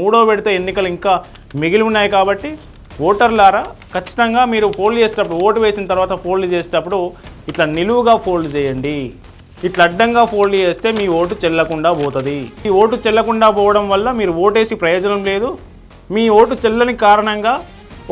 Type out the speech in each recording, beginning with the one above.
మూడో విడత ఎన్నికలు ఇంకా మిగిలి ఉన్నాయి కాబట్టి ఓటర్లారా ఖచ్చితంగా మీరు ఫోల్డ్ చేసేటప్పుడు ఓటు వేసిన తర్వాత ఫోల్డ్ చేసేటప్పుడు ఇట్లా నిలువుగా ఫోల్డ్ చేయండి. ఇట్లా అడ్డంగా ఫోల్డ్ చేస్తే మీ ఓటు చెల్లకుండా పోతుంది. ఈ ఓటు చెల్లకుండా పోవడం వల్ల మీరు ఓటేసి ప్రయోజనం లేదు. మీ ఓటు చెల్లని కారణంగా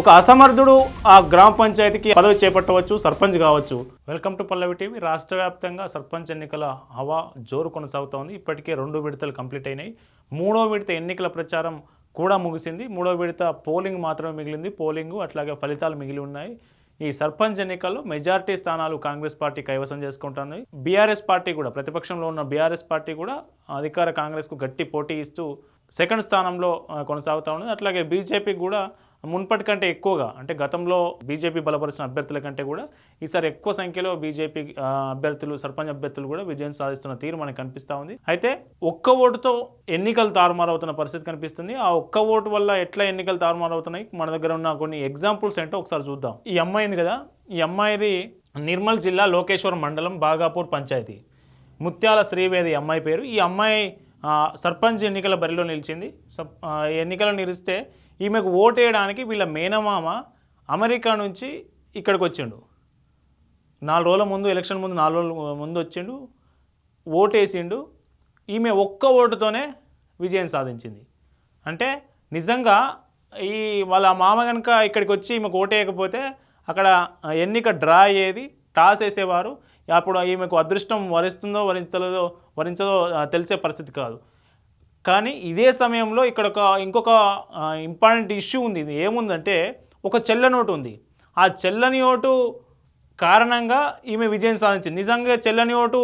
ఒక అసమర్థుడు ఆ గ్రామ పంచాయతీకి పదవి చేపట్టవచ్చు, సర్పంచ్ కావచ్చు. Welcome to Pallavi TV. రాష్ట్ర వ్యాప్తంగా సర్పంచ్ ఎన్నికల హవా జోరు కొనసాగుతోంది. ఇప్పటికే 2 విడతలు కంప్లీట్ అయినాయి. 3వ విడత ఎన్నికల ప్రచారం కూడా ముగిసింది. 3వ విడత పోలింగ్ మాత్రమే మిగిలింది. పోలింగు అట్లాగే ఫలితాలు మిగిలి ఉన్నాయి. ఈ సర్పంచ్ ఎన్నికల్లో మెజారిటీ స్థానాలు కాంగ్రెస్ పార్టీ కైవసం చేసుకుంటుంది. బీఆర్ఎస్ పార్టీ కూడా, ప్రతిపక్షంలో ఉన్న బీఆర్ఎస్ పార్టీ కూడా అధికార కాంగ్రెస్కు గట్టి పోటీ ఇస్తూ సెకండ్ స్థానంలో కొనసాగుతూ ఉన్నది. అట్లాగే బీజేపీ కూడా మున్పటి కంటే ఎక్కువగా, అంటే గతంలో బీజేపీ బలపరిచిన అభ్యర్థుల కంటే కూడా ఈసారి ఎక్కువ సంఖ్యలో బీజేపీ అభ్యర్థులు, సర్పంచ్ అభ్యర్థులు కూడా విజయం సాధిస్తున్న తీరు మనకు కనిపిస్తూ ఉంది. అయితే ఒక్క ఓటుతో ఎన్నికలు తారుమారవుతున్న పరిస్థితి కనిపిస్తుంది. ఆ ఒక్క ఓటు వల్ల ఎట్లా ఎన్నికలు తారుమారవుతున్నాయి, మన దగ్గర ఉన్న కొన్ని ఎగ్జాంపుల్స్ ఏంటో ఒకసారి చూద్దాం. ఈ అమ్మాయింది కదా, ఈ అమ్మాయిది నిర్మల్ జిల్లా లోకేశ్వరం మండలం బాగాపూర్ పంచాయతీ. ముత్యాల శ్రీవేది అమ్మాయి పేరు. ఈ అమ్మాయి సర్పంచ్ ఎన్నికల బరిలో నిలిచింది. ఎన్నికలు నిలిస్తే ఈమెకు ఓటేయడానికి వీళ్ళ మేనమామ అమెరికా నుంచి ఇక్కడికి వచ్చిండు. 4 రోజుల ముందు, ఎలక్షన్ ముందు 4 రోజుల ముందు వచ్చిండు, ఓటేసిండు. ఈమె ఒక్క ఓటుతోనే విజయం సాధించింది. అంటే నిజంగా ఈ వాళ్ళ మామ కనుక ఇక్కడికి వచ్చి ఈమెకు ఓటేయకపోతే అక్కడ ఎన్నిక డ్రా అయ్యేది, టాస్ వేసేవారు. అప్పుడు ఈమెకు అదృష్టం వరిస్తుందో వరించదో తెలిసే పరిస్థితి కాదు. కానీ ఇదే సమయంలో ఇక్కడ ఇంకొక ఇంపార్టెంట్ ఇష్యూ ఉంది. ఇది ఏముందంటే, ఒక చెల్లని ఓటు ఉంది. ఆ చెల్లని ఓటు కారణంగా ఈమె విజయం సాధించింది. నిజంగా చెల్లని ఓటు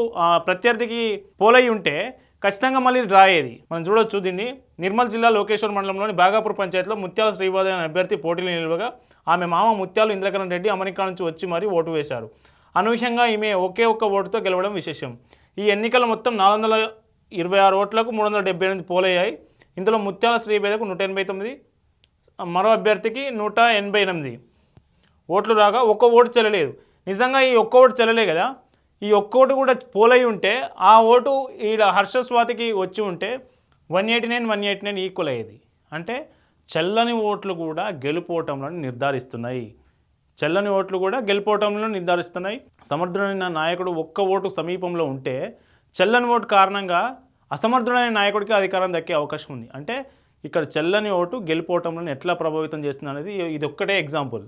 ప్రత్యర్థికి పోలయ్యి ఉంటే ఖచ్చితంగా మళ్ళీ డ్రా అయ్యేది. మనం చూడొచ్చు దీన్ని. నిర్మల్ జిల్లా లోకేశ్వర్ మండలంలోని బాగాపూర్ పంచాయతీలో ముత్యాల శ్రీవాది అనే అభ్యర్థి పోటీలు నిలవగా ఆమె మామ ముత్యాలు ఇంద్రకరణ్ రెడ్డి అమెరికా నుంచి వచ్చి మరీ ఓటు వేశారు. అనూహ్యంగా ఈమె ఒకే ఒక్క ఓటుతో గెలవడం విశేషం. ఈ ఎన్నికల మొత్తం 426 ఓట్లకు 378 పోలయ్యాయి. ఇందులో ముత్యాల శ్రీవేదకు 189, మరో అభ్యర్థికి 188 ఓట్లు రాగా ఒక్క ఓటు చెల్లలేదు. నిజంగా ఈ ఒక్క ఓటు చెల్లలే కదా, ఈ ఒక్క ఓటు కూడా పోలయ్యి ఉంటే ఆ ఓటు ఈడ హర్షస్వాతికి వచ్చి ఉంటే 189 ఈక్వల్ అయ్యేది. అంటే చెల్లని ఓట్లు కూడా గెలుపోవటంలో నిర్ధారిస్తున్నాయి. చెల్లని ఓట్లు కూడా గెలుపోవటంలో నిర్ధారిస్తున్నాయి. సమర్థుడైన నాయకుడు ఒక్క ఓటు సమీపంలో ఉంటే చెల్లని ఓటు కారణంగా అసమర్థుడైన నాయకుడికి అధికారం దక్కే అవకాశం ఉంది. అంటే ఇక్కడ చెల్లని ఓటు గెలుపోవటంలో ఎట్లా ప్రభావితం చేస్తుంది అనేది ఇది ఒక్కటే ఎగ్జాంపుల్.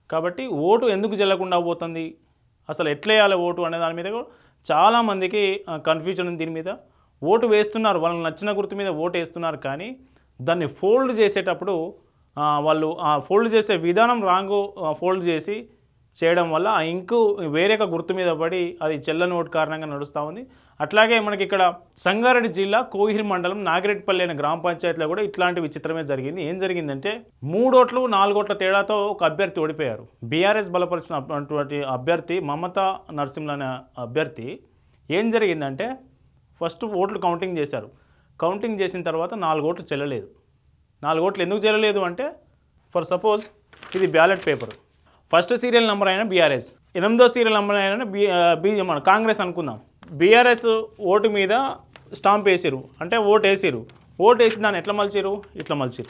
కాబట్టి ఓటు ఎందుకు చెల్లకుండా పోతుంది, అసలు ఎట్లా వేయాలి ఓటు అనే దాని మీద చాలామందికి కన్ఫ్యూజన్ ఉంది. దీని మీద ఓటు వేస్తున్నారు, వాళ్ళకి నచ్చిన గుర్తు మీద ఓటు వేస్తున్నారు, కానీ దాన్ని ఫోల్డ్ చేసేటప్పుడు వాళ్ళు ఫోల్డ్ చేసే విధానం రాంగు ఫోల్డ్ చేయడం వల్ల ఆ ఇంకు వేరే గుర్తు మీద పడి అది చెల్లని ఓటు కారణంగా నడుస్తూ ఉంది. అట్లాగే మనకి ఇక్కడ సంగారెడ్డి జిల్లా కోహిర్ మండలం నాగిరెడ్డిపల్లి అనే గ్రామ పంచాయతీలో కూడా ఇట్లాంటి విచిత్రమే జరిగింది. ఏం జరిగిందంటే 3 ఓట్లు 4 ఓట్ల తేడాతో ఒక అభ్యర్థి ఓడిపోయారు. బీఆర్ఎస్ బలపరిచినటువంటి అభ్యర్థి మమతా నరసింహ అనే అభ్యర్థి. ఏం జరిగిందంటే ఫస్ట్ ఓట్లు కౌంటింగ్ చేశారు. కౌంటింగ్ చేసిన తర్వాత 4 ఓట్లు చెల్లలేదు. 4 ఓట్లు ఎందుకు చెల్లలేదు అంటే, ఫర్ సపోజ్ ఇది ballot paper, first serial number అయినా బీఆర్ఎస్, 8వ సీరియల్ నెంబర్ అయినా మన కాంగ్రెస్ అనుకుందాం. బీఆర్ఎస్ ఓటు మీద స్టాంప్ వేసిరు, అంటే ఓటు వేసిరు. ఓటు వేసి దాన్ని ఎట్లా మలిచిరు, ఇట్లా మలిచిరు.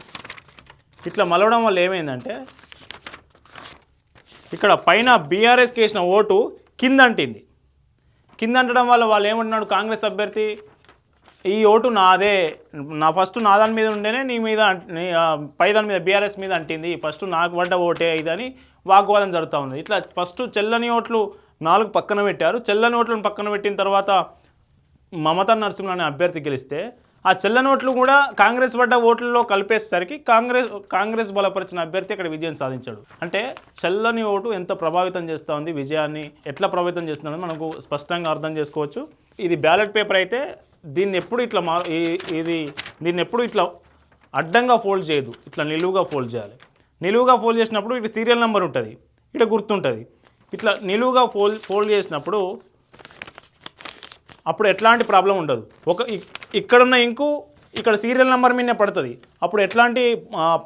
ఇట్లా మలవడం వల్ల ఏమైందంటే, ఇక్కడ పైన బీఆర్ఎస్కి వేసిన ఓటు కింద అంటింది. కింద అంటడం వల్ల వాళ్ళు ఏమంటున్నాడు, కాంగ్రెస్ అభ్యర్థి ఈ ఓటు నాదే, ఫస్ట్ నా దాని మీద ఉండేనే నీ మీద పై దాని మీద బీఆర్ఎస్ మీద అంటింది, ఫస్ట్ నాకు పడ్డ ఓటే ఇదని వాగ్వాదం జరుగుతూ ఉంది. ఇట్లా ఫస్ట్ చెల్లని ఓట్లు 4 పక్కన పెట్టారు. చెల్లని ఓట్లను పక్కన పెట్టిన తర్వాత మమతా నరసింహ అనే అభ్యర్థి గెలిస్తే ఆ చెల్లని ఓట్లు కూడా కాంగ్రెస్ పడ్డ ఓట్లలో కలిపేసరికి కాంగ్రెస్ బలపరిచిన అభ్యర్థి అక్కడ విజయం సాధించాడు. అంటే చెల్లని ఓటు ఎంత ప్రభావితం చేస్తూ ఉంది, విజయాన్ని ఎట్లా ప్రభావితం చేస్తుందని మనకు స్పష్టంగా అర్థం చేసుకోవచ్చు. ఇది బ్యాలెట్ పేపర్ అయితే దీన్ని ఎప్పుడు ఇట్లా అడ్డంగా ఫోల్డ్ చేయదు, ఇట్లా నిలువుగా ఫోల్డ్ చేయాలి. నిలువుగా ఫోల్డ్ చేసినప్పుడు ఇటు సీరియల్ నెంబర్ ఉంటుంది, ఇటు గుర్తుంటుంది. ఇట్లా నిలువుగా ఫోల్డ్ చేసినప్పుడు అప్పుడు ఎట్లాంటి ప్రాబ్లం ఉండదు. ఇక్కడున్న ఇంకు ఇక్కడ సీరియల్ నెంబర్ మీదనే పడుతుంది, అప్పుడు ఎట్లాంటి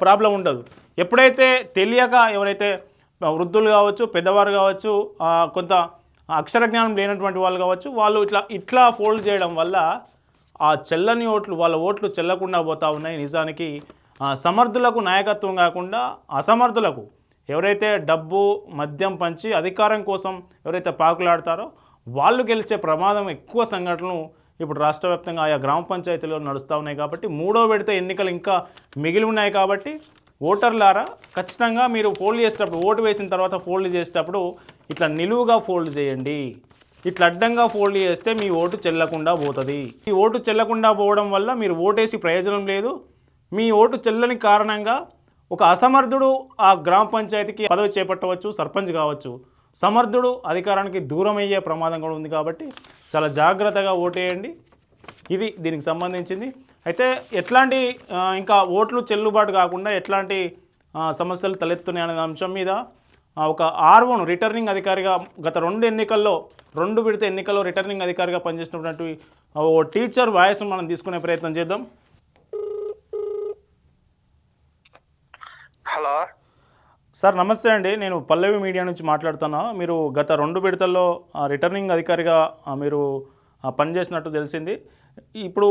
ప్రాబ్లం ఉండదు. ఎప్పుడైతే తెలియక ఎవరైతే వృద్ధులు కావచ్చు, పెద్దవారు కావచ్చు, కొంత అక్షర జ్ఞానం లేనటువంటి వాళ్ళు కావచ్చు, వాళ్ళు ఇట్లా ఫోల్డ్ చేయడం వల్ల ఆ చెల్లని ఓట్లు వాళ్ళ ఓట్లు చెల్లకుండా పోతూ ఉన్నాయి. నిజానికి సమర్థులకు నాయకత్వం కాకుండా అసమర్థులకు ఎవరైతే డబ్బు మద్యం పంచి అధికారం కోసం ఎవరైతే పాకులాడతారో వాళ్ళు గెలిచే ప్రమాదం ఎక్కువ సంఘటనలు ఇప్పుడు రాష్ట్ర వ్యాప్తంగా ఆయా గ్రామ పంచాయతీలో నడుస్తూ ఉన్నాయి. కాబట్టి మూడో విడత ఎన్నికలు ఇంకా మిగిలి ఉన్నాయి. కాబట్టి ఓటర్లారా ఖచ్చితంగా మీరు ఫోల్డ్ చేసేటప్పుడు ఓటు వేసిన తర్వాత ఫోల్డ్ చేసేటప్పుడు ఇట్లా నిలువుగా ఫోల్డ్ చేయండి. ఇట్లా అడ్డంగా ఫోల్డ్ చేస్తే మీ ఓటు చెల్లకుండా పోతుంది. ఈ ఓటు చెల్లకుండా పోవడం వల్ల మీరు ఓటేసి ప్రయోజనం లేదు. మీ ఓటు చెల్లని కారణంగా ఒక అసమర్థుడు ఆ గ్రామ పంచాయతీకి పదవి చేపట్టవచ్చు, సర్పంచ్ కావచ్చు. సమర్థుడు అధికారానికి దూరం అయ్యే ప్రమాదం కూడా ఉంది. కాబట్టి చాలా జాగ్రత్తగా ఓటేయండి. ఇది దీనికి సంబంధించింది. అయితే ఎట్లాంటి ఇంకా ఓట్లు చెల్లుబాటు కాకుండా ఎట్లాంటి సమస్యలు తలెత్తున్నాయి అనే అంశం మీద ఒక ఆర్ఓను రిటర్నింగ్ అధికారిగా గత రెండు విడత ఎన్నికల్లో రిటర్నింగ్ అధికారిగా పనిచేసినటువంటి ఓ టీచర్ వాయిస్ మనం తీసుకునే ప్రయత్నం చేద్దాం. హలో సార్, నమస్తే అండి. నేను పల్లవి మీడియా నుంచి మాట్లాడుతున్నా. మీరు గత 2 విడతల్లో రిటర్నింగ్ అధికారిగా మీరు పనిచేసినట్టు తెలిసింది. ఇప్పుడు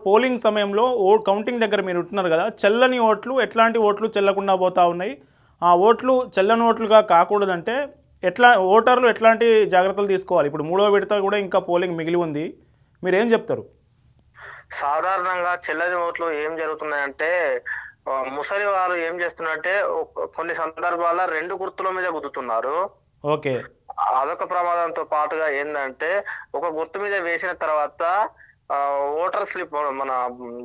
పోలింగ్ సమయంలో కౌంటింగ్ దగ్గర మీరు ఉంటున్నారు కదా, చెల్లని ఓట్లు ఎట్లాంటి ఓట్లు చెల్లకుండా పోతూ ఉన్నాయి? ఆ ఓట్లు చెల్లని ఓట్లుగా కాకూడదంటే ఓటర్లు ఎట్లాంటి జాగ్రత్తలు తీసుకోవాలి? ఇప్పుడు మూడో విడత కూడా ఇంకా పోలింగ్ మిగిలి ఉంది. మీరు ఏం చెప్తారు? సాధారణంగా చెల్లని ఓట్లు ఏం జరుగుతున్నాయంటే ముసలి వారు ఏం చేస్తున్నారంటే కొన్ని సందర్భాల్లో 2 గుర్తుల మీద గుద్దుతున్నారు. ఓకే, అదొక ప్రమాదంతో పాటుగా ఏంటంటే ఒక గుర్తు మీద వేసిన తర్వాత ఓటర్ స్లిప్ మన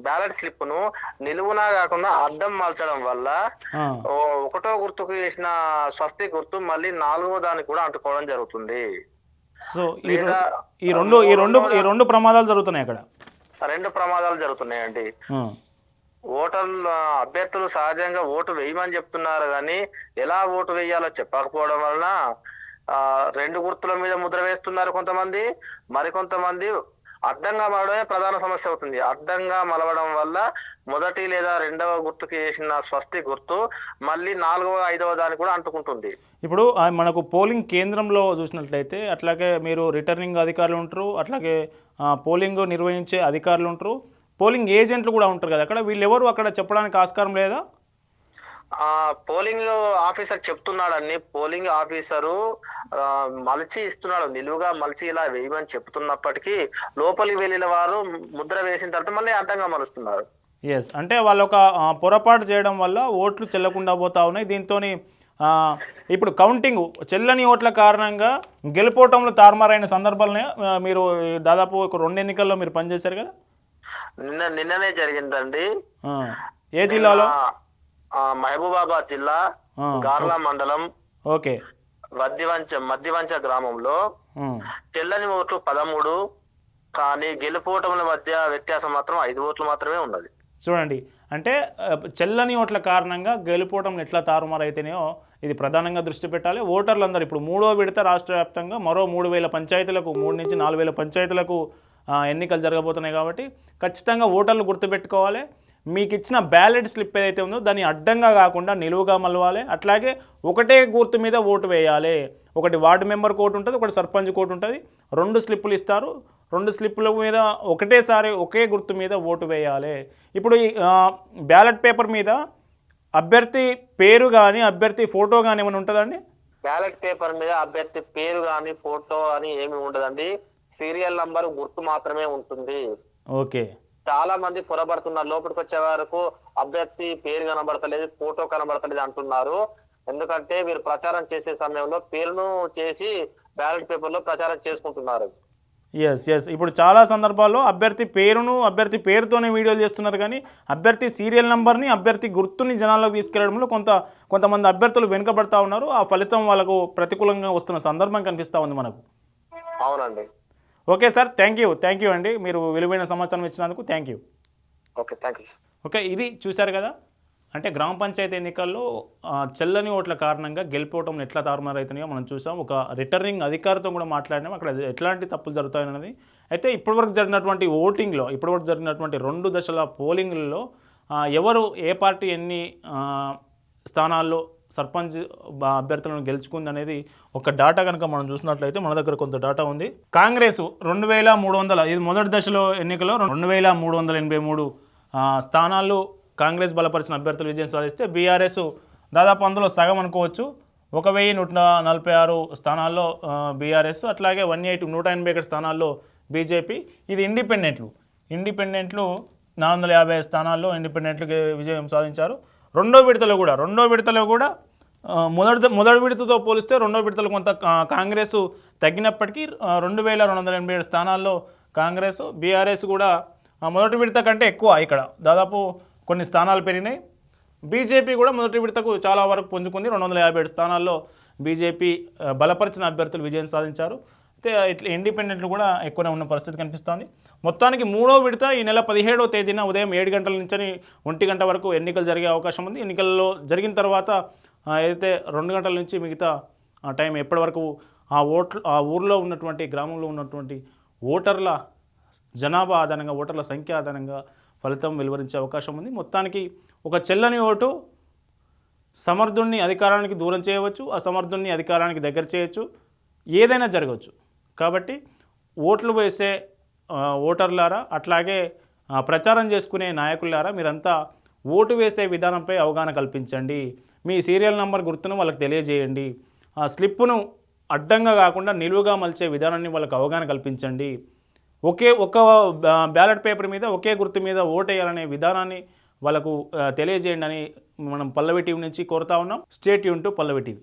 బ్యాలెట్ స్లిప్ ను నిలువునా కాకుండా అడ్డం మార్చడం వల్ల ఒకటో గుర్తుకు వేసిన స్వస్తి గుర్తు మళ్ళీ 4వ దానికి కూడా అంటుకోవడం జరుగుతుంది. సో ఈ రెండు ప్రమాదాలు జరుగుతున్నాయి. అక్కడ 2 ప్రమాదాలు జరుగుతున్నాయండి. ఓటర్లు అభ్యర్థులు సహజంగా ఓటు వేయమని చెప్తున్నారు కానీ ఎలా ఓటు వేయాలో చెప్పకపోవడం వలన 2 గుర్తుల మీద ముద్ర వేస్తున్నారు కొంతమంది. మరికొంతమంది అడ్డంగా మలవడమే ప్రధాన సమస్య అవుతుంది. అడ్డంగా మలవడం వల్ల మొదటి లేదా 2వ గుర్తుకి వేసిన స్వస్తి గుర్తు మళ్ళీ 4వ 5వ దానికి కూడా అంటుకుంటుంది. ఇప్పుడు మనకు పోలింగ్ కేంద్రంలో చూసినట్లయితే అట్లాగే మీరు రిటర్నింగ్ అధికారులు ఉంటారు, అట్లాగే పోలింగ్ నిర్వహించే అధికారులు ఉంటారు, పోలింగ్ ఏజెంట్లు కూడా ఉంటారు కదా. అక్కడ వీళ్ళెవరు అక్కడ చెప్పడానికి ఆస్కారం లేదా? పోలింగ్ ఆఫీసర్ చెప్తున్నాడని పోలింగ్ ఆఫీసరు మలిచి ఇస్తున్నాడు, నిలువుగా మలిచి ఇలా వేయమని చెప్తున్నప్పటికీ లోపలికి వెళ్ళిన వారు ముద్ర వేసిన తర్వాత మళ్ళీ అడ్డంగా మలుస్తున్నారు. ఎస్, అంటే వాళ్ళు ఒక పొరపాటు చేయడం వల్ల ఓట్లు చెల్లకుండా పోతా ఉన్నాయి. దీంతో ఇప్పుడు కౌంటింగ్ చెల్లని ఓట్ల కారణంగా గెలుపోవటంలో తారుమారైన సందర్భాలనే మీరు దాదాపు ఒక 2 ఎన్నికల్లో మీరు పనిచేశారు కదా. నిన్ననే జరిగిందండి. ఏ జిల్లాలో? మహబూబాబాద్ జిల్లా గార్లా మండలం ఓకే మధ్యవంచ గ్రామంలో చెల్లని ఓట్లు 13, కానీ గెలుపోవటముల మధ్య వ్యత్యాసం మాత్రం 5 ఓట్లు మాత్రమే ఉన్నది. చూడండి, అంటే చెల్లని ఓట్ల కారణంగా గెలుపోవటం ఎట్లా తారుమారైతేనేయో ఇది ప్రధానంగా దృష్టి పెట్టాలి. ఓటర్లందరూ ఇప్పుడు మూడో విడత రాష్ట్ర వ్యాప్తంగా మరో 3,000 పంచాయతీలకు 3 నుంచి 4,000 పంచాయతీలకు ఎన్నికలు జరగబోతున్నాయి. కాబట్టి ఖచ్చితంగా ఓటర్లు గుర్తుపెట్టుకోవాలి. మీకు ఇచ్చిన బ్యాలెట్ స్లిప్ ఏదైతే ఉందో దాన్ని అడ్డంగా కాకుండా నిలువుగా మలవాలి. అట్లాగే ఒకటే గుర్తు మీద ఓటు వేయాలి. ఒకటి వార్డు మెంబర్ కోట్ ఉంటుంది, ఒకటి సర్పంచ్ కోట్ ఉంటుంది. 2 స్లిప్పులు ఇస్తారు. 2 స్లిప్పుల మీద ఒకటేసారి ఒకే గుర్తు మీద ఓటు వేయాలి. ఇప్పుడు ఈ బ్యాలెట్ పేపర్ మీద అభ్యర్థి పేరు కానీ అభ్యర్థి ఫోటో కానీ ఏమైనా ఉంటుందండి? బ్యాలెట్ పేపర్ మీద అభ్యర్థి పేరు కానీ ఫోటో అని ఏమి ఉండదండి. సీరియల్ నంబర్ గుర్తు మాత్రమే ఉంటుంది. ఓకే, చాలా మంది పొరబడుతున్నారు. లోపలికి వచ్చే వరకు అభ్యర్థి పేరు కనబడతలేదు, ఫోటో కనబడతలేదు అంటున్నారు. ఎందుకంటే వీరు ప్రచారం చేసే సమయంలో పేరును చేసి బ్యాలెట్ పేపర్ లో ప్రచారం చేసుకుంటున్నారు. ఎస్, ఇప్పుడు చాలా సందర్భాల్లో అభ్యర్థి పేరుతోనే వీడియోలు చేస్తున్నారు, కానీ అభ్యర్థి సీరియల్ నెంబర్ని అభ్యర్థి గుర్తుని జనాల్లోకి తీసుకెళ్లడంలో కొంతమంది అభ్యర్థులు వెనుకబడతా ఉన్నారు. ఆ ఫలితం వాళ్ళకు ప్రతికూలంగా వస్తున్న సందర్భం కనిపిస్తూ ఉంది మనకు. అవునండి. ఓకే సార్, థ్యాంక్ యూ అండి. మీరు విలువైన సమాచారం ఇచ్చినందుకు థ్యాంక్ యూ. ఓకే, ఇది చూశారు కదా, అంటే గ్రామ పంచాయతీ ఎన్నికల్లో చెల్లని ఓట్ల కారణంగా గెలిపోవటం ఎట్లా తారుమారైతున్నాయో మనం చూసాం. ఒక రిటర్నింగ్ అధికారితో కూడా మాట్లాడినాం, అక్కడ ఎట్లాంటి తప్పులు జరుగుతాయన్నది. అయితే ఇప్పటివరకు జరిగినటువంటి ఓటింగ్లో, ఇప్పటివరకు జరిగినటువంటి 2 దశల పోలింగ్లలో ఎవరు ఏ పార్టీ ఎన్ని స్థానాల్లో సర్పంచ్ అభ్యర్థులను గెలుచుకుంది అనేది ఒక డాటా కనుక మనం చూసినట్లయితే మన దగ్గర కొంత డాటా ఉంది. కాంగ్రెస్ 2300, ఇది మొదటి దశలో ఎన్నికలో 2383 స్థానాల్లో కాంగ్రెస్ బలపరిచిన అభ్యర్థులు విజయం సాధిస్తే బీఆర్ఎస్ దాదాపు అందులో సగం అనుకోవచ్చు, 1146 స్థానాల్లో బీఆర్ఎస్, అట్లాగే 181 స్థానాల్లో బీజేపీ. ఇది ఇండిపెండెంట్లు 450 స్థానాల్లో ఇండిపెండెంట్లకి విజయం సాధించారు. రెండో విడతలో కూడా మొదటి విడతతో పోలిస్తే రెండో విడతలో కొంత కాంగ్రెస్ తగ్గినప్పటికీ 2287 స్థానాల్లో కాంగ్రెస్, బీఆర్ఎస్ కూడా మొదటి విడత కంటే ఎక్కువ ఇక్కడ దాదాపు కొన్ని స్థానాలు పెరిగినాయి. బీజేపీ కూడా మొదటి విడతకు చాలా వరకు పుంజుకుంది, 257 స్థానాల్లో బీజేపీ బలపరిచిన అభ్యర్థులు విజయం సాధించారు. అయితే ఇట్లా ఇండిపెండెంట్లు కూడా ఎక్కువనే ఉన్న పరిస్థితి కనిపిస్తోంది. మొత్తానికి మూడో విడత ఈ నెల 17వ తేదీన ఉదయం 7 గంటల నుంచి 1 గంట వరకు ఎన్నికలు జరిగే అవకాశం ఉంది. ఎన్నికల్లో జరిగిన తర్వాత ఏదైతే 2 గంటల నుంచి మిగతా టైం ఎప్పటి వరకు ఆ ఊర్లో ఉన్నటువంటి గ్రామంలో ఉన్నటువంటి ఓటర్ల జనాభా ఆధారంగా, ఓటర్ల సంఖ్య ఆధారంగా ఫలితం వెలువరించే అవకాశం ఉంది. మొత్తానికి ఒక చెల్లని ఓటు సమర్థుణ్ణి అధికారానికి దూరం చేయవచ్చు, అసమర్థుణ్ణి అధికారానికి దగ్గర చేయవచ్చు, ఏదైనా జరగవచ్చు. కాబట్టి ఓట్లు వేసే ఓటర్లారా, అట్లాగే ప్రచారం చేసుకునే నాయకులారా, మీరంతా ఓటు వేసే విధానంపై అవగాహన కల్పించండి. మీ సీరియల్ నంబర్ గుర్తును వాళ్ళకి తెలియజేయండి. ఆ స్లిప్పును అడ్డంగా కాకుండా నిలువుగా మలిచే విధానాన్ని వాళ్ళకి అవగాహన కల్పించండి. ఒక బ్యాలెట్ పేపర్ మీద ఒకే గుర్తు మీద ఓటేయాలనే విధానాన్ని వాళ్ళకు తెలియజేయండి అని మనం పల్లవి టీవీ నుంచి కోరుతా ఉన్నాం. Stay tune to Pallavi TV.